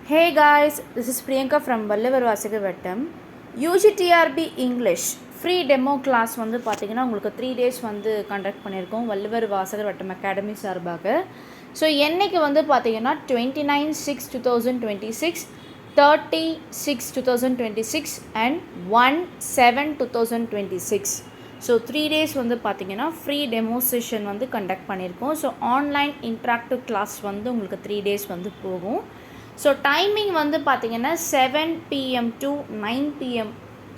Hey guys, this is Priyanka from Vallavar Vasagar Vettam. UGTRB English free demo class வந்து பார்த்திங்கன்னா உங்களுக்கு 3 days வந்து conduct பண்ணியிருக்கோம் வள்ளுவர் வாசகர் வட்டம் அகாடமி சார்பாக. ஸோ என்றைக்கு வந்து பார்த்திங்கன்னா 29/6/2026, 30/6/2026 அண்ட் 1/7/2026. ஸோ 3 days வந்து பார்த்திங்கன்னா ஃப்ரீ டெமோ செஷன் வந்து கண்டக்ட் பண்ணியிருக்கோம். ஸோ ஆன்லைன் இன்ட்ராக்டிவ் கிளாஸ் வந்து உங்களுக்கு 3 days வந்து போகும். ஸோ டைமிங் வந்து பார்த்திங்கன்னா 7 PM to 9 PM.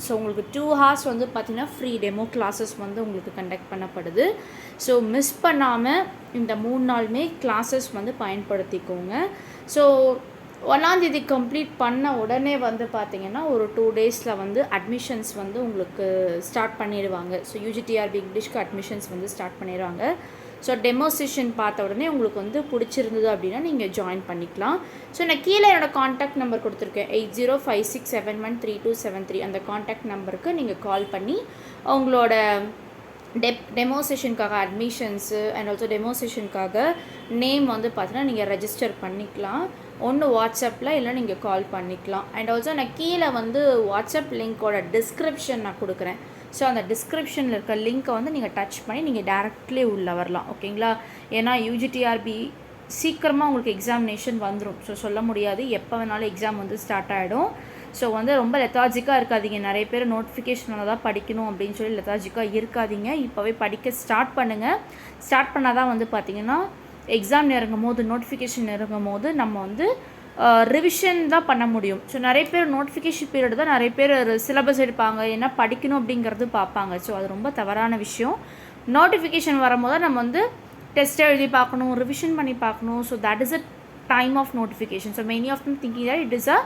ஸோ உங்களுக்கு 2 hours வந்து பார்த்திங்கன்னா ஃப்ரீ டெமோ கிளாஸஸ் வந்து உங்களுக்கு கண்டக்ட் பண்ணப்படுது. ஸோ மிஸ் பண்ணாமல் இந்த 3 நாளுமே கிளாஸஸ் வந்து பயன்படுத்திக்கோங்க. ஸோ 1ஆம் தேதி கம்ப்ளீட் பண்ண உடனே வந்து பார்த்திங்கன்னா ஒரு 2 daysல வந்து அட்மிஷன்ஸ் வந்து உங்களுக்கு ஸ்டார்ட் பண்ணிடுவாங்க. ஸோ UGTRB இங்கிலீஷ்க்கு அட்மிஷன்ஸ் வந்து ஸ்டார்ட் பண்ணிடுவாங்க. ஸோ டெமோ செஷன் பார்த்த உடனே உங்களுக்கு வந்து பிடிச்சிருந்தது அப்படின்னா நீங்கள் ஜாயின் பண்ணிக்கலாம். ஸோ நான் கீழே என்னோடய காண்டாக்ட் நம்பர் கொடுத்துருக்கேன் 8056713273. அந்த காண்டாக்ட் நம்பருக்கு நீங்கள் கால் பண்ணி உங்களோட டெமோ செஷனுக்காக அட்மிஷன்ஸு அண்ட் ஆல்சோ டெமோ செஷனுக்காக நேம் வந்து பார்த்தீங்கன்னா நீங்கள் ரெஜிஸ்டர் பண்ணிக்கலாம். ஒன்று வாட்ஸ்அப்பில் இல்லை நீங்கள் கால் பண்ணிக்கலாம். அண்ட் ஆல்சோ நான் கீழே வந்து வாட்ஸ்அப் லிங்க்கோட டிஸ்கிரிப்ஷன் நான் கொடுக்குறேன். ஸோ அந்த டிஸ்கிரிப்ஷனில் இருக்க லிங்க்கை வந்து நீங்கள் டச் பண்ணி நீங்கள் டேரெக்ட்லி உள்ளே வரலாம். ஓகேங்களா? ஏன்னா UGTRB சீக்கிரமாக உங்களுக்கு எக்ஸாமினேஷன் வந்துடும். ஸோ சொல்ல முடியாது, எப்போ வேணாலும் எக்ஸாம் வந்து ஸ்டார்ட் ஆகிடும். ஸோ வந்து ரொம்ப லெத்தாஜிக்காக இருக்காதீங்க. நிறைய பேர் நோட்டிஃபிகேஷனில் தான் படிக்கணும் அப்படின்னு சொல்லி லெத்தாஜிக்காக இருக்காதீங்க. இப்போவே படிக்க ஸ்டார்ட் பண்ணுங்கள். ஸ்டார்ட் பண்ணால் தான் வந்து பார்த்திங்கன்னா எக்ஸாம் நெருங்கும் போது, நோட்டிஃபிகேஷன் நெருங்கும் போது நம்ம வந்து ரிவிஷன் தான் பண்ண முடியும். ஸோ நிறைய பேர் நோட்டிஃபிகேஷன் பீரியட் தான் நிறைய பேர் சிலபஸ் எடுப்பாங்க, என்ன படிக்கணும் அப்படிங்கிறது பார்ப்பாங்க. ஸோ அது ரொம்ப தவறான விஷயம். நோட்டிஃபிகேஷன் வரும்போது நம்ம வந்து டெஸ்ட்டை எழுதி பார்க்கணும், ரிவிஷன் பண்ணி பார்க்கணும். So that is a time of notification. So many of them thinking that it is a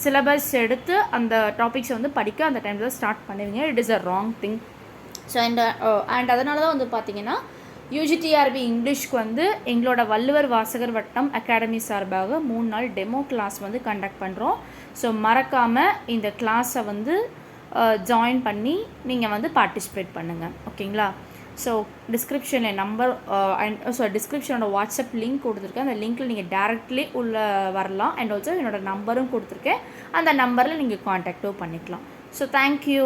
syllabus எடுத்து அந்த டாபிக்ஸை வந்து படிக்க அந்த டைமில் தான் ஸ்டார்ட் பண்ணுவீங்க. It is a wrong thing. So and அதனால தான் வந்து பார்த்திங்கன்னா UGTRB இங்கிலீஷ்க்கு வந்து எங்களோட வள்ளுவர் வாசகர் வட்டம் அகாடமி சார்பாக 3 நாள் டெமோ கிளாஸ் வந்து கண்டக்ட் பண்ணுறோம். ஸோ மறக்காமல் இந்த கிளாஸை வந்து ஜாயின் பண்ணி நீங்கள் வந்து பார்ட்டிசிபேட் பண்ணுங்கள். ஓகேங்களா? ஸோ டிஸ்கிரிப்ஷனில் நம்பர் டிஸ்கிரிப்ஷனோட வாட்ஸ்அப் லிங்க் கொடுத்துருக்கேன். அந்த லிங்க்கில் நீங்கள் டேரெக்ட்லி உள்ளே வரலாம். அண்ட் ஆல்சோ என்னோடய நம்பரும் கொடுத்துருக்கேன். அந்த நம்பரில் நீங்கள் காண்டாக்டும் பண்ணிக்கலாம். So thank you.